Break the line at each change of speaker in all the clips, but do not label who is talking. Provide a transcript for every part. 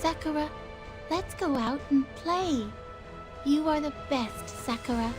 Sakura, let's go out and play. You are the best, Sakura.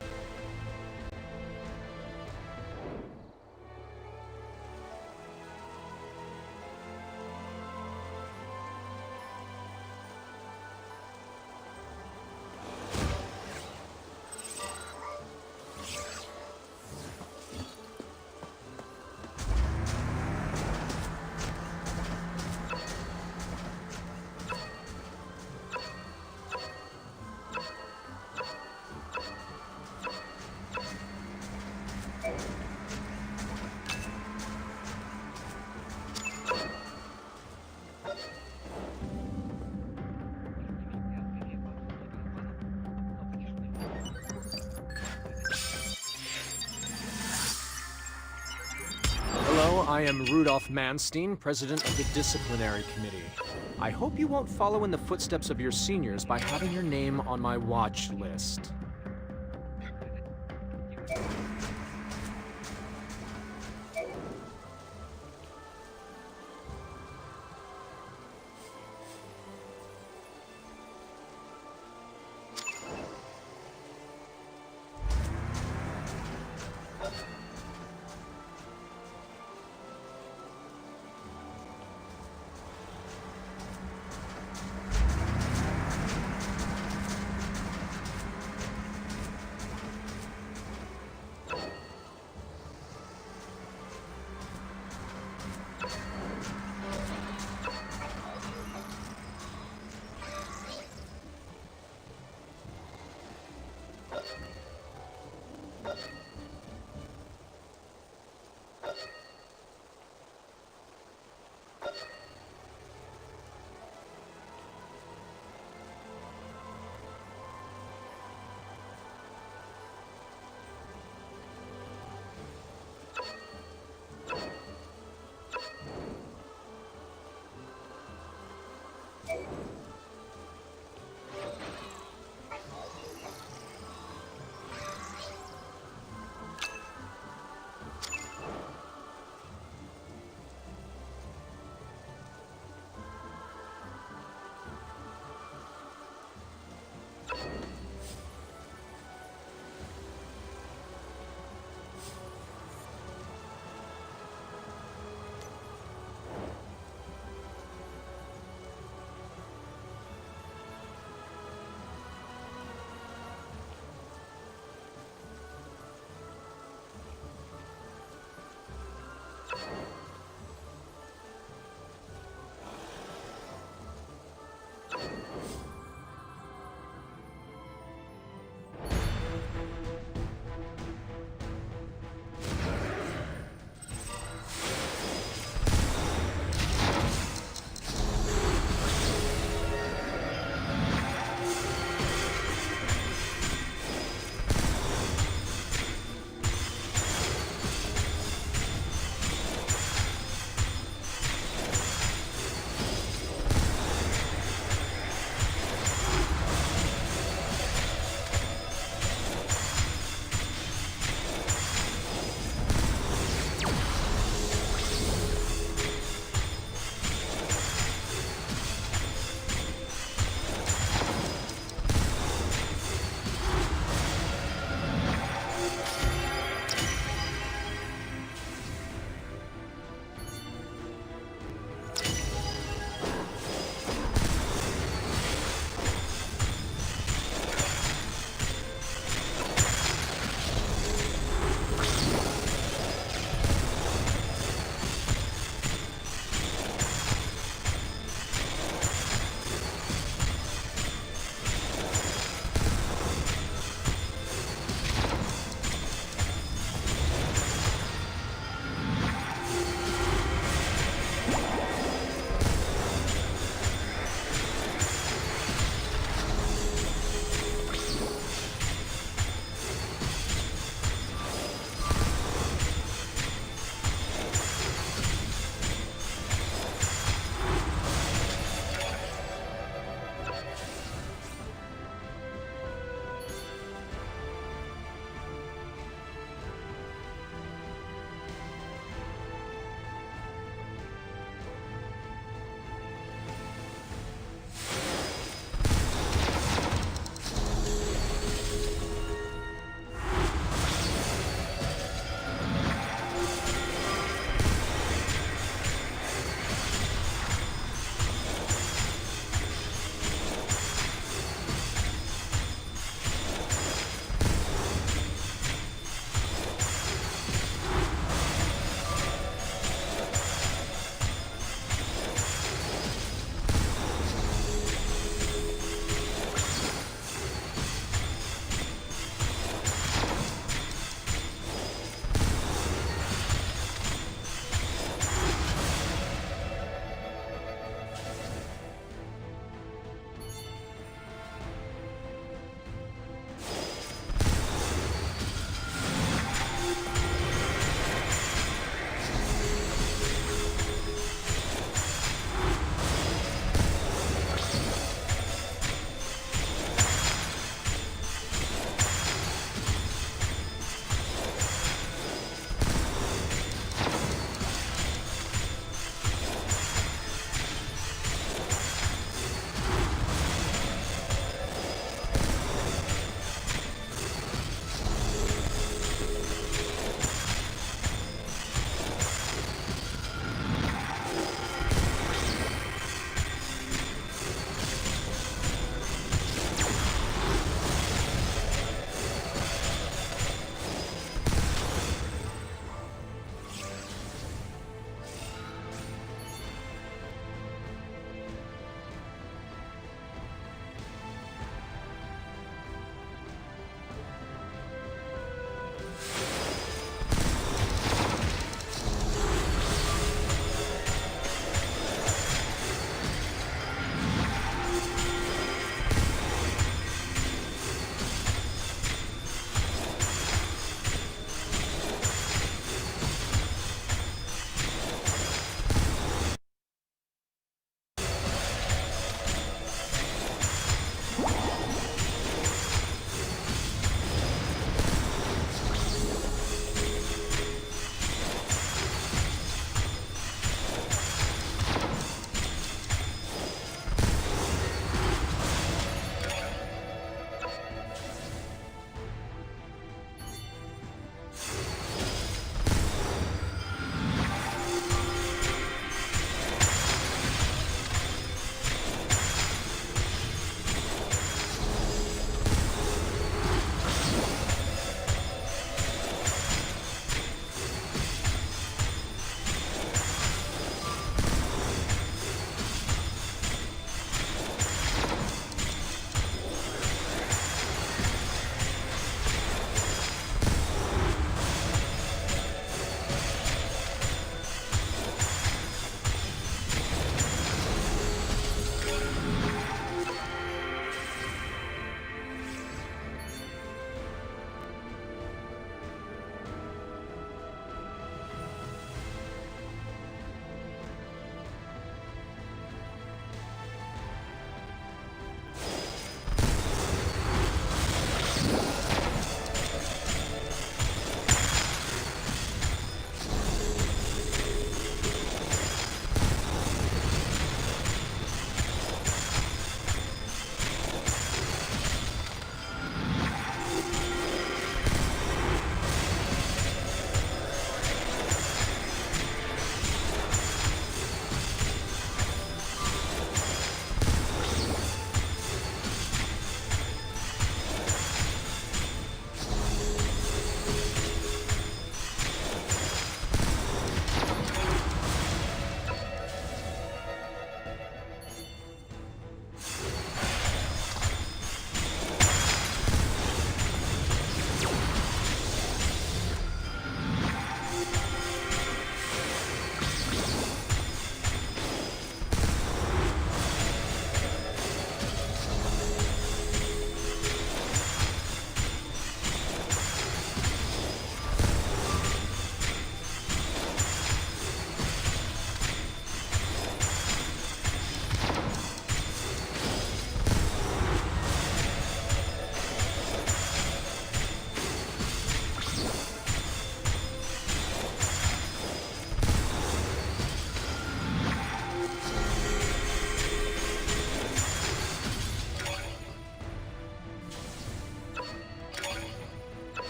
Hello, I am Rudolph Manstein, President of the Disciplinary Committee. I hope you won't follow in the footsteps of your seniors by having your name on my watch list.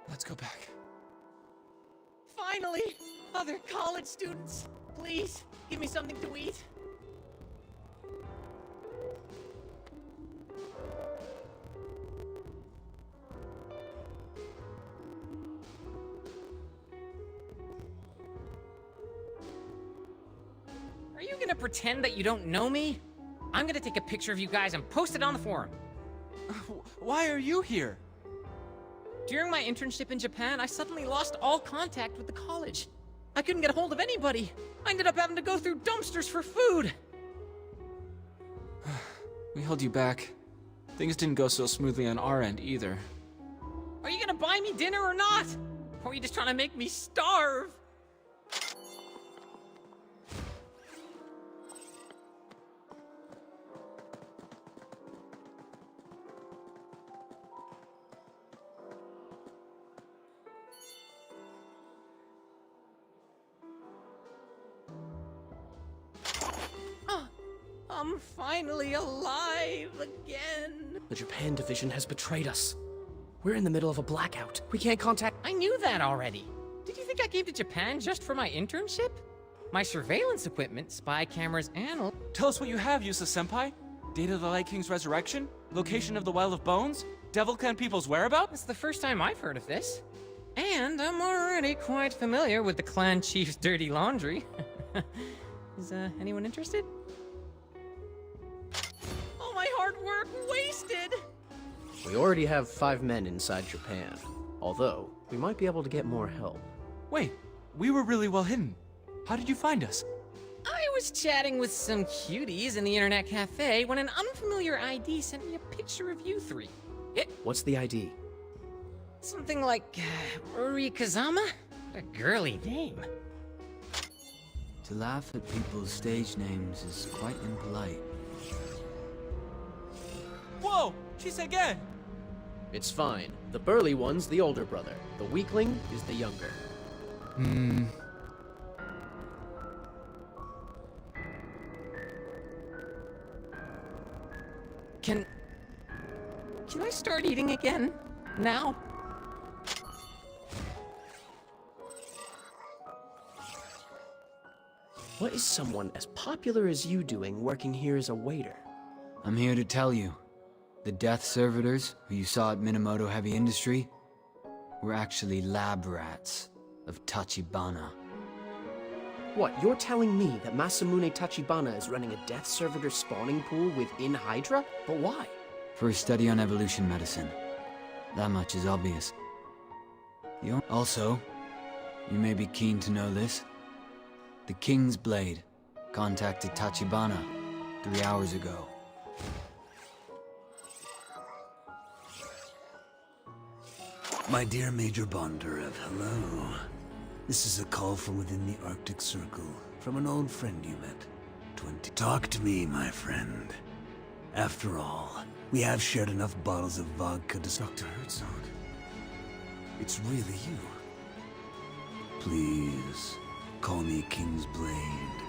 Let's go back.
Finally! Other college students! Please, give me something to eat. Are you gonna pretend that you don't know me? I'm gonna take a picture of you guys and post it on the forum.
Why are you here?
During my internship in Japan, I suddenly lost all contact with the college. I couldn't get a hold of anybody. I ended up having to go through dumpsters for food.
We held you back. Things didn't go so smoothly on our end either.
Are you gonna buy me dinner or not? Or are you just trying to make me starve? I'm finally alive again.
The Japan division has betrayed us. We're in the middle of a blackout. We can't contact—
I knew that already. Did you think I came to Japan just for my internship? My surveillance equipment, spy cameras, and—
Tell us what you have, Yusa-senpai. Date of the Light King's resurrection? Location of the Well of Bones? Devil Clan people's whereabouts?
It's the first time I've heard of this. And I'm already quite familiar with the clan chief's dirty laundry. Is anyone interested? All my hard work wasted!
We already have 5 men inside Japan. Although, we might be able to get more help.
Wait, we were really well hidden. How did you find us?
I was chatting with some cuties in the internet cafe when an unfamiliar ID sent me a picture of you three.
What's the ID?
Something like Rikazama? What a girly name.
To laugh at people's stage names is quite impolite.
Whoa! She's again!
It's fine. The burly one's the older brother. The weakling is the younger.
Can I start eating again? Now?
What is someone as popular as you doing working here as a waiter?
I'm here to tell you, the death servitors who you saw at Minamoto Heavy Industry were actually lab rats of Tachibana.
What, you're telling me that Masamune Tachibana is running a death servitor spawning pool within Hydra? But why?
For a study on evolution medicine. That much is obvious. Also, you may be keen to know this. The King's Blade contacted Tachibana 3 hours ago.
My dear Major Bondarev, hello. This is a call from within the Arctic Circle, from an old friend you met. Talk to me, my friend. After all, we have shared enough bottles of vodka to— Dr. Herzog, it's really you. Please, call me King's Blade.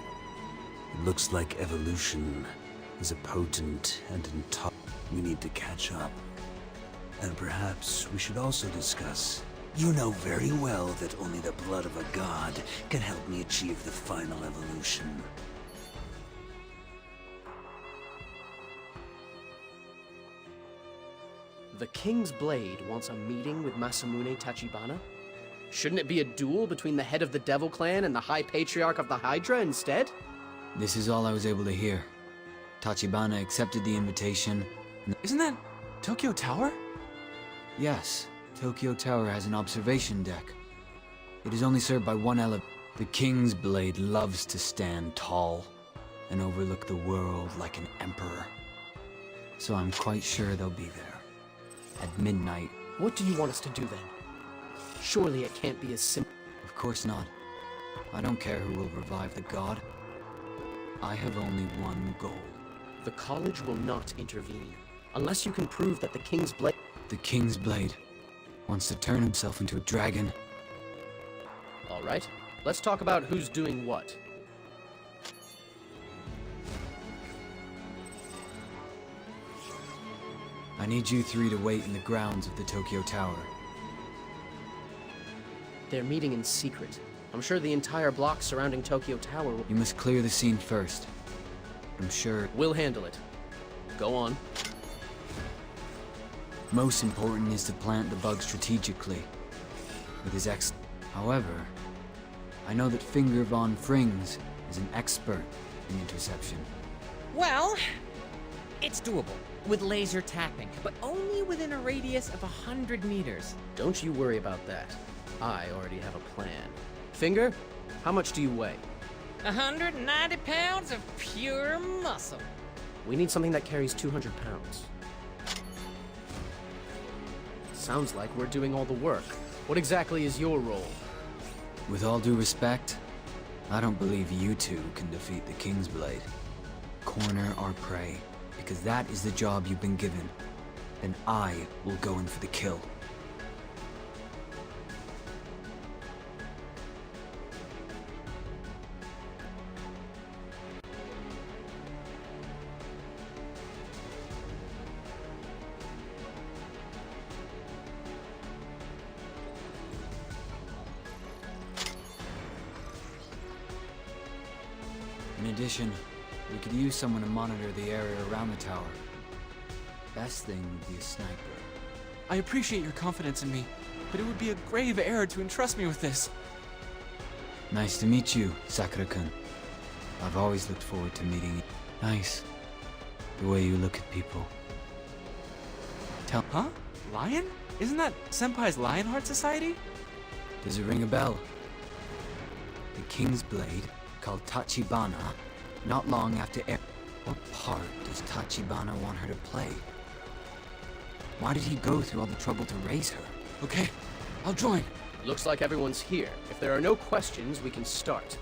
It looks like evolution is a potent and we need to catch up. And perhaps we should also discuss— You know very well that only the blood of a god can help me achieve the final evolution.
The King's Blade wants a meeting with Masamune Tachibana? Shouldn't it be a duel between the head of the Devil Clan and the High Patriarch of the Hydra instead?
This is all I was able to hear. Tachibana accepted the invitation.
Isn't that Tokyo Tower?
Yes, Tokyo Tower has an observation deck. It is only served by one elevator. The King's Blade loves to stand tall and overlook the world like an emperor. So I'm quite sure they'll be there. At midnight.
What do you want us to do then? Surely it can't be as simple.
Of course not. I don't care who will revive the god. I have only one goal.
The college will not intervene, unless you can prove that the King's Blade—
The King's Blade wants to turn himself into a dragon.
Alright, let's talk about who's doing what.
I need you three to wait in the grounds of the Tokyo Tower.
They're meeting in secret. I'm sure the entire block surrounding Tokyo Tower will...
You must clear the scene first. I'm sure...
We'll handle it. Go on.
Most important is to plant the bug strategically. With his However, I know that Finger von Frings is an expert in interception.
Well, it's doable with laser tapping, but only within a radius of 100 meters.
Don't you worry about that. I already have a plan. Finger, how much do you weigh?
190 pounds of pure muscle.
We need something that carries 200 pounds. Sounds like we're doing all the work. What exactly is your role?
With all due respect, I don't believe you two can defeat the King's Blade. Corner our prey, because that is the job you've been given. Then I will go in for the kill. In addition, we could use someone to monitor the area around the tower. Best thing would be a sniper.
I appreciate your confidence in me, but it would be a grave error to entrust me with this.
Nice to meet you, Sakura-kun. I've always looked forward to meeting you. Nice. The way you look at people.
Huh? Lion? Isn't that Senpai's Lionheart Society?
Does it ring a bell? The King's Blade, called Tachibana, not long after What part does Tachibana want her to play? Why did he go through all the trouble to raise her?
Okay, I'll join.
Looks like everyone's here. If there are no questions, we can start.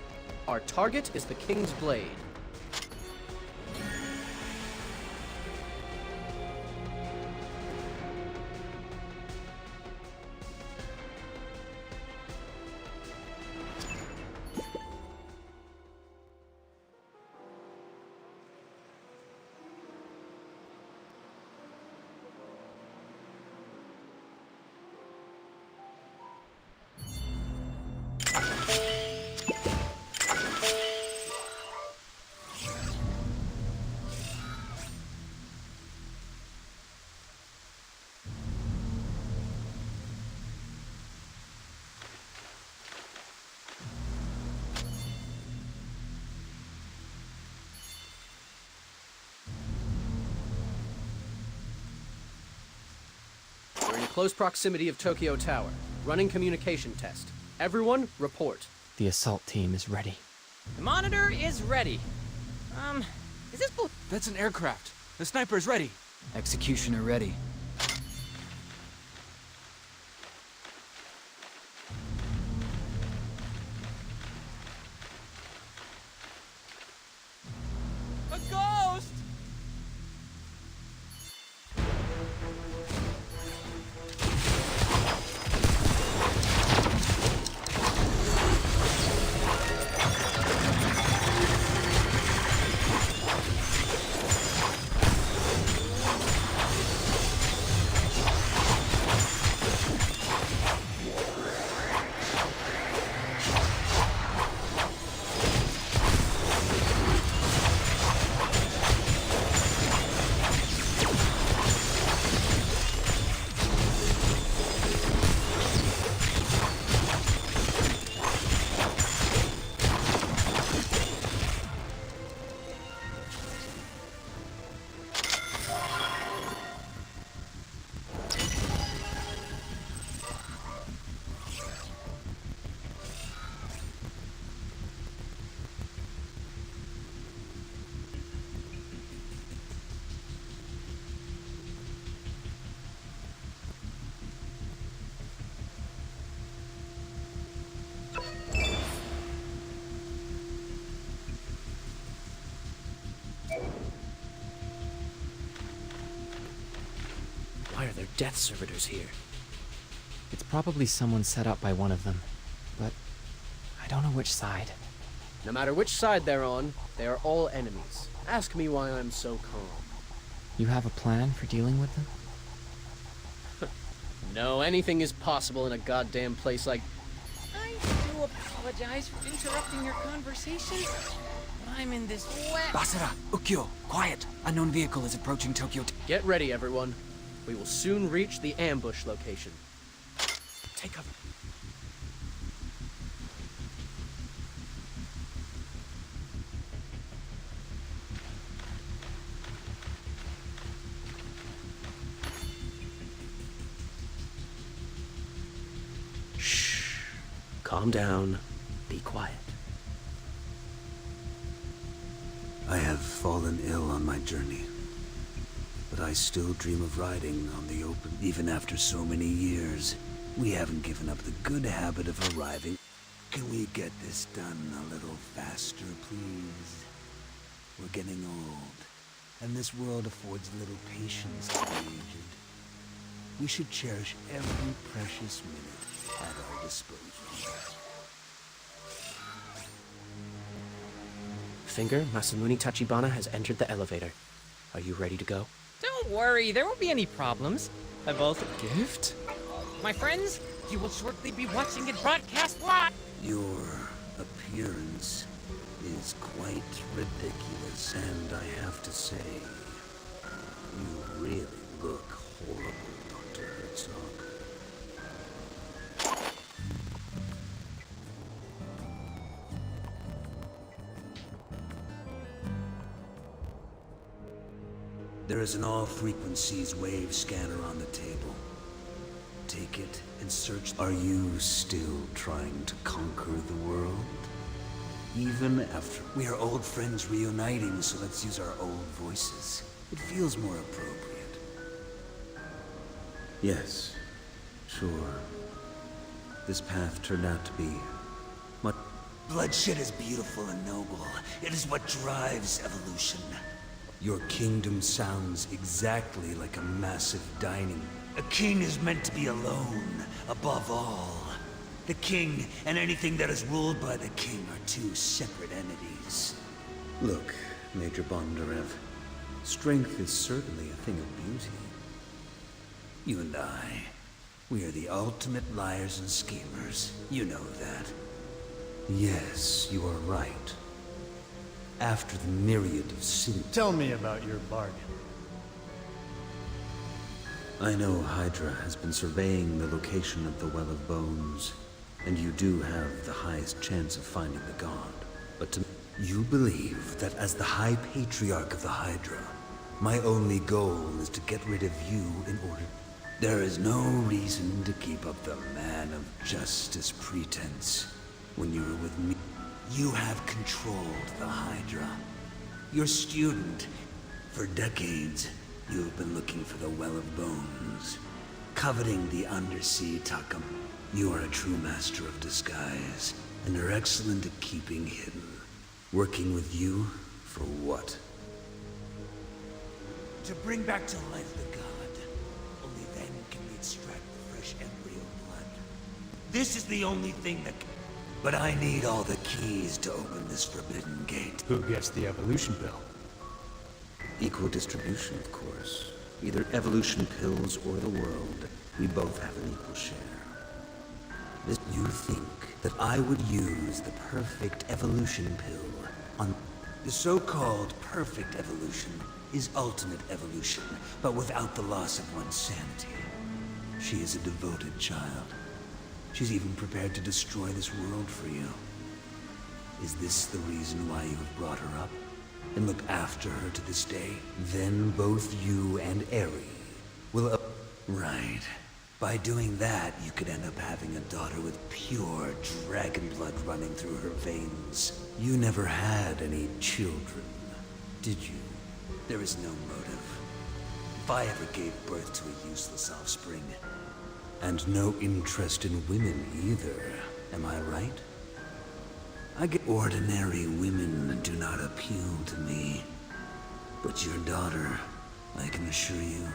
Our target is the King's Blade. We're in close proximity of Tokyo Tower. Running communication test. Everyone, report.
The assault team is ready.
The monitor is ready. Is this
That's an aircraft. The sniper is ready.
Executioner ready.
a ghost?
Why are there death servitors here?
It's probably someone set up by one of them, but I don't know which side.
No matter which side they're on, they are all enemies. Ask me why I'm so calm.
You have a plan for dealing with them?
No, anything is possible in a goddamn place like...
I do apologize for interrupting your conversation, but I'm in this wet...
Basara, Ukyo, quiet! Unknown vehicle is approaching Tokyo.
Get ready, everyone. We will soon reach the ambush location.
Take cover.
Shh. Calm down. Be quiet.
I have fallen ill on my journey, but I still dream of riding on the open. Even after so many years, we haven't given up the good habit of arriving. Can we get this done a little faster, please? We're getting old, and this world affords little patience to the aged. We should cherish every precious minute at our disposal.
Finger, Masamune Tachibana has entered the elevator. Are you ready to go?
Don't worry, there won't be any problems. I've also...
Gift?
My friends, you will shortly be watching it broadcast live!
Your appearance is quite ridiculous, and I have to say, you really look horrible, Dr. Herzog. There is an all-frequencies wave scanner on the table. Take it and search. Are you still trying to conquer the world? Even after we are old friends reuniting, so let's use our old voices. It feels more appropriate. Yes, sure. This path turned out to be much... Bloodshed is beautiful and noble. It is what drives evolution. Your kingdom sounds exactly like a massive dining. A king is meant to be alone, above all. The king and anything that is ruled by the king are two separate entities. Look, Major Bondarev, strength is certainly a thing of beauty. You and I, we are the ultimate liars and schemers. You know that. Yes, you are right. After the myriad of sins...
Tell me about your bargain.
I know Hydra has been surveying the location of the Well of Bones, and you do have the highest chance of finding the god. But you believe that as the High Patriarch of the Hydra, my only goal is to get rid of you in order... There is no reason to keep up the man of justice pretense. When you were with me, you have controlled the Hydra. Your student. For decades, you have been looking for the Well of Bones, coveting the undersea Takam. You are a true master of disguise, and are excellent at keeping hidden. Working with you, for what? To bring back to life the god. Only then can we extract the fresh embryo blood. This is the only thing that can... But I need all the keys to open this forbidden gate.
Who gets the evolution pill?
Equal distribution, of course. Either evolution pills or the world. We both have an equal share. You think that I would use the perfect evolution pill on... The so-called perfect evolution is ultimate evolution, but without the loss of one's sanity. She is a devoted child. She's even prepared to destroy this world for you. Is this the reason why you have brought her up? And look after her to this day? Then both you and Eri will... Right. By doing that, you could end up having a daughter with pure dragon blood running through her veins. You never had any children, did you? There is no motive. If I ever gave birth to a useless offspring, and no interest in women either, am I right? I get ordinary women do not appeal to me. But your daughter, I can assure you,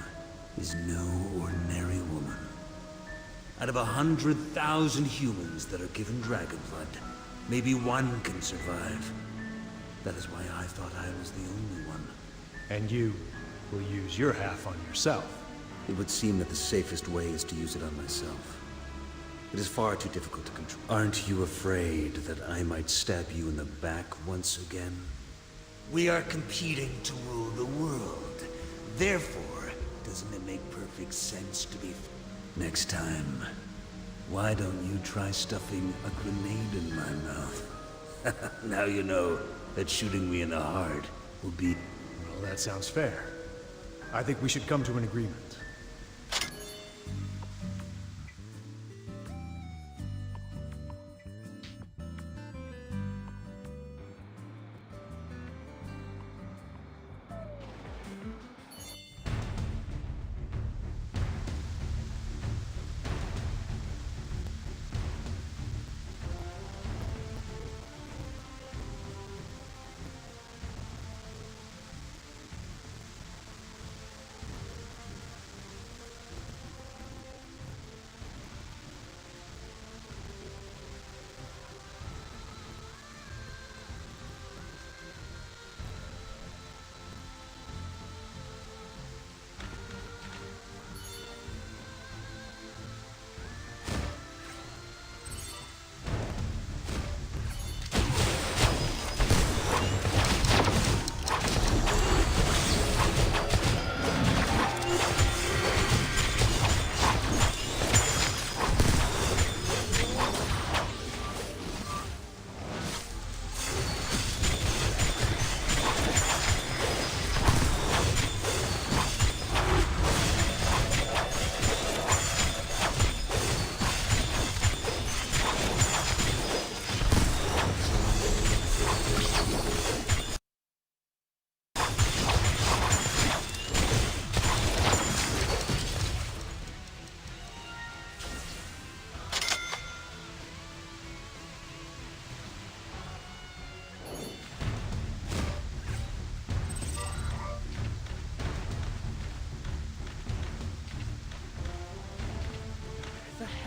is no ordinary woman. Out of 100,000 humans that are given dragon blood, maybe one can survive. That is why I thought I was the only one.
And you will use your half on yourself.
It would seem that the safest way is to use it on myself. It is far too difficult to control. Aren't you afraid that I might stab you in the back once again? We are competing to rule the world. Therefore, doesn't it make perfect sense to be... Next time, why don't you try stuffing a grenade in my mouth? Now you know that shooting me in the heart will be...
Well, that sounds fair. I think we should come to an agreement.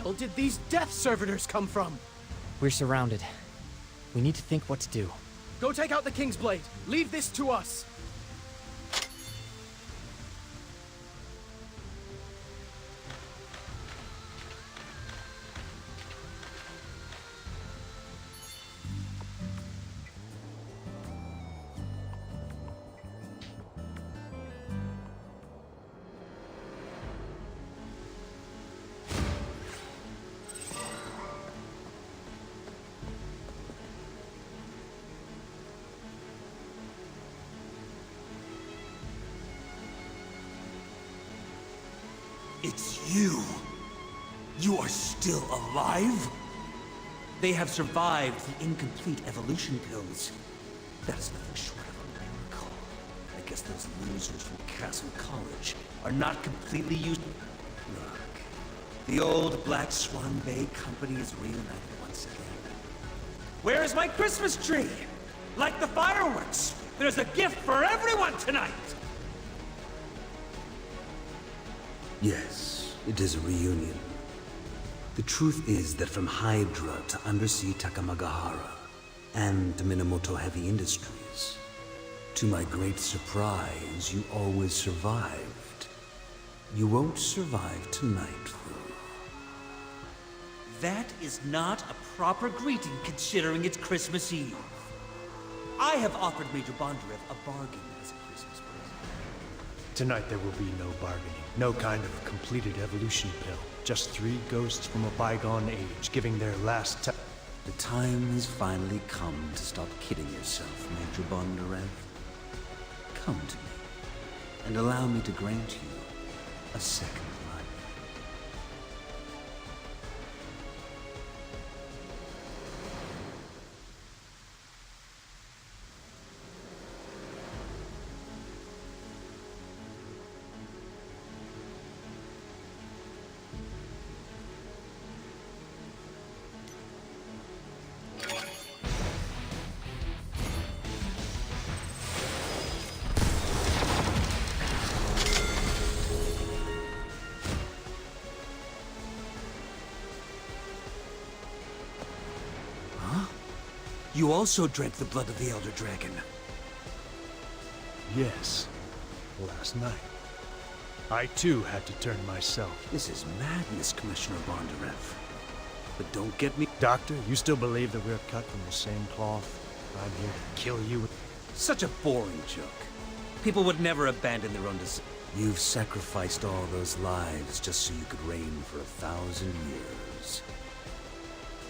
Where did these death servitors come from?
We're surrounded. We need to think what to do.
Go take out the King's Blade. Leave this to us.
It's you! You are still alive? They have survived the incomplete evolution pills. That is nothing short of a miracle. I guess those losers from Castle College are not completely used... Look, the old Black Swan Bay Company is reunited once again. Where is my Christmas tree? Like the fireworks! There's a gift for everyone tonight! Yes, it is a reunion. The truth is that from Hydra to Undersea Takamagahara and to Minamoto Heavy Industries, to my great surprise, you always survived. You won't survive tonight, though. That is not a proper greeting considering it's Christmas Eve. I have offered Major Bondarev a bargain as a Christmas present.
Tonight there will be no bargaining. No kind of completed evolution pill. Just 3 ghosts from a bygone age giving their last
The time has finally come to stop kidding yourself, Major Bondarev. Come to me, and allow me to grant you a second life. You also drank the blood of the Elder Dragon.
Yes. Last night. I too had to turn myself.
This is madness, Commissioner Bondarev. But don't get me...
Doctor, you still believe that we're cut from the same cloth? I'm here to kill you.
Such a boring joke. People would never abandon their own decision. You've sacrificed all those lives just so you could reign for 1,000 years.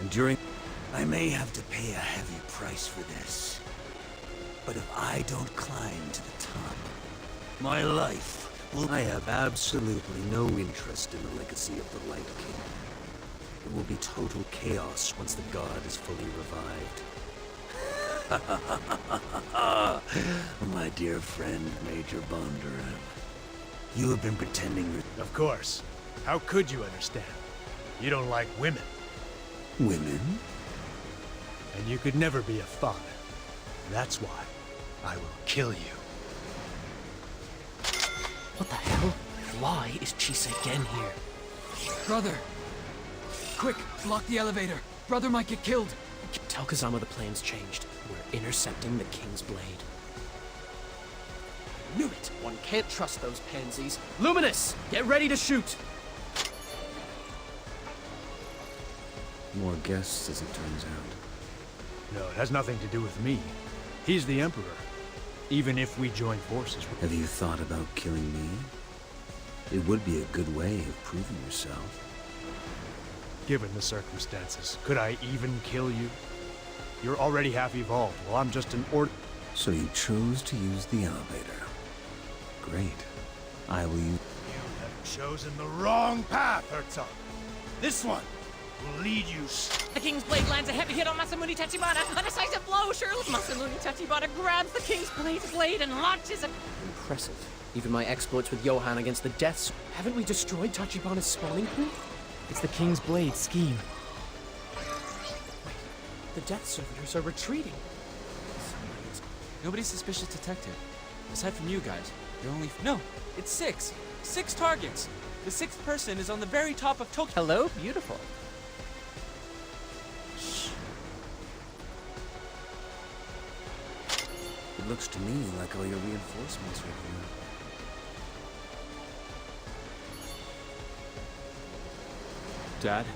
And during... I may have to pay a heavy price for this. But if I don't climb to the top, my life will... I have absolutely no interest in the legacy of the Light King. It will be total chaos once the god is fully revived. My dear friend, Major Bondarev. You have been pretending you're...
Of course. How could you understand? You don't like women.
Women?
And you could never be a father. That's why I will kill you.
What the hell? Why is Chisagen here?
Brother! Quick, block the elevator. Brother might get killed.
Tell Kazama the plan's changed. We're intercepting the King's Blade. Knew it! One can't trust those pansies. Luminous! Get ready to shoot!
More guests, as it turns out.
No, it has nothing to do with me. He's the Emperor. Even if we join forces...
Have you thought about killing me? It would be a good way of proving yourself.
Given the circumstances, could I even kill you? You're already half evolved, while I'm just an
So you chose to use the elevator. Great. I will use...
You have chosen the wrong path, Herzog. This one will lead you...
The King's Blade lands a heavy hit on Masamune Tachibana. A decisive blow, surely. Masamune Tachibana grabs the King's blade and launches a...
Impressive. Even my exploits with Johann against the deaths. Haven't we destroyed Tachibana's spawning pool?
It's the King's Blade scheme.
The Death Servitors are retreating.
Nobody's suspicious detected. Aside from you guys. You're only... No! It's 6! 6 targets! The 6th person is on the very top of Tokyo.
Hello, beautiful.
It looks to me like all your reinforcements are here.
Dad,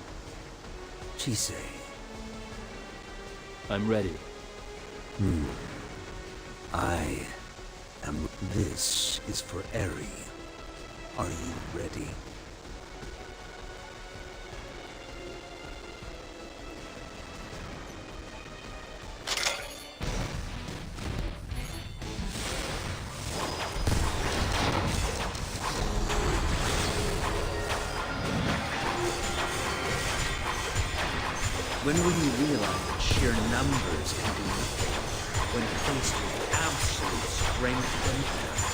Chise.
I'm ready.
I am... This is for Eri. Are you ready? When will you realize that sheer numbers can do nothing when faced with absolute strength and power?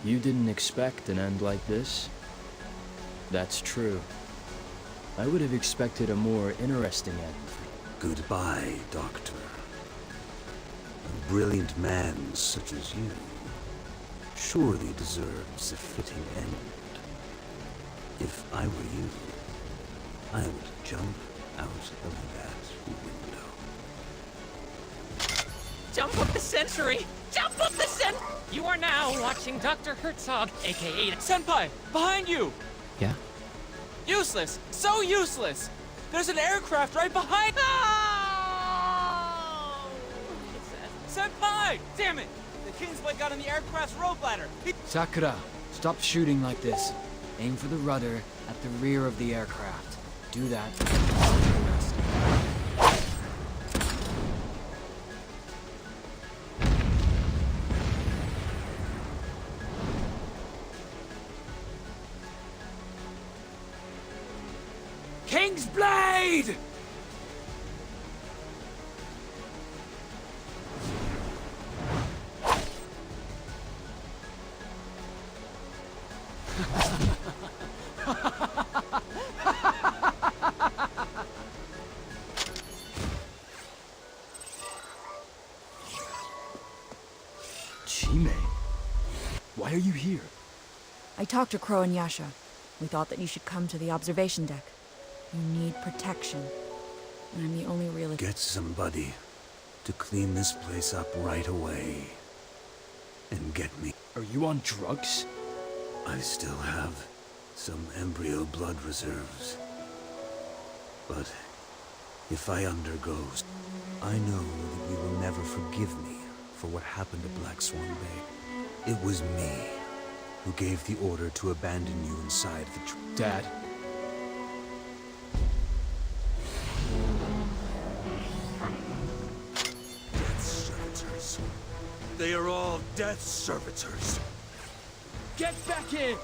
You didn't expect an end like this? That's true. I would have expected a more interesting end.
Goodbye, Doctor. A brilliant man such as you surely deserves a fitting end. If I were you, I would jump out of that window.
Jump of the century! Jump of the You are now watching Dr. Herzog, aka
Senpai, behind you!
Yeah?
Useless! So useless! There's an aircraft right behind.
No!
Senpai! Damn it! The Kingsblade got on the aircraft's rope ladder.
Sakura, stop shooting like this. Aim for the rudder at the rear of the aircraft. Do that. I'll do the rest.
Kingsblade!
Chime, why are you here?
I talked to Crow and Yasha. We thought that you should come to the observation deck. You need protection. And I'm the only real...
Get somebody to clean this place up right away. And get me.
Are you on drugs?
I still have some embryo blood reserves. But if I undergo, I know that you will never forgive me for what happened to Black Swan Bay. It was me who gave the order to abandon you inside the
Dad.
Death servitors. They are all death servitors.
Get back in!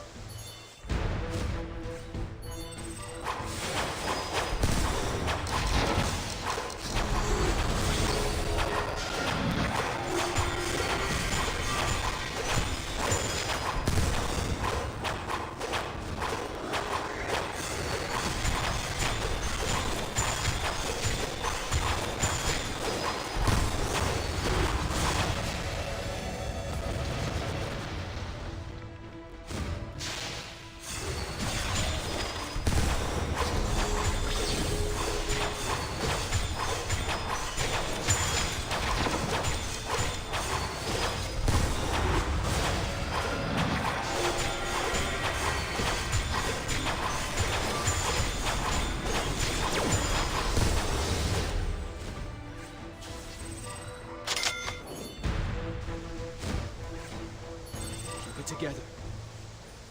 Together.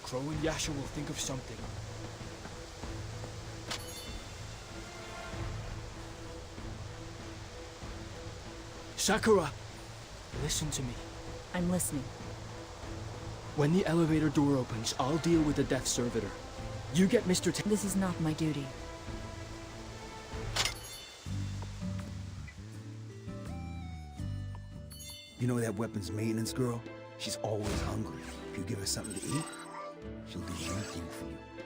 Crow and Yasha will think of something. Sakura! Listen to me.
I'm listening.
When the elevator door opens, I'll deal with the death servitor. You get Mr.
This is not my duty.
You know that weapons maintenance girl? She's always hungry. If you give her something to eat, she'll do anything for you.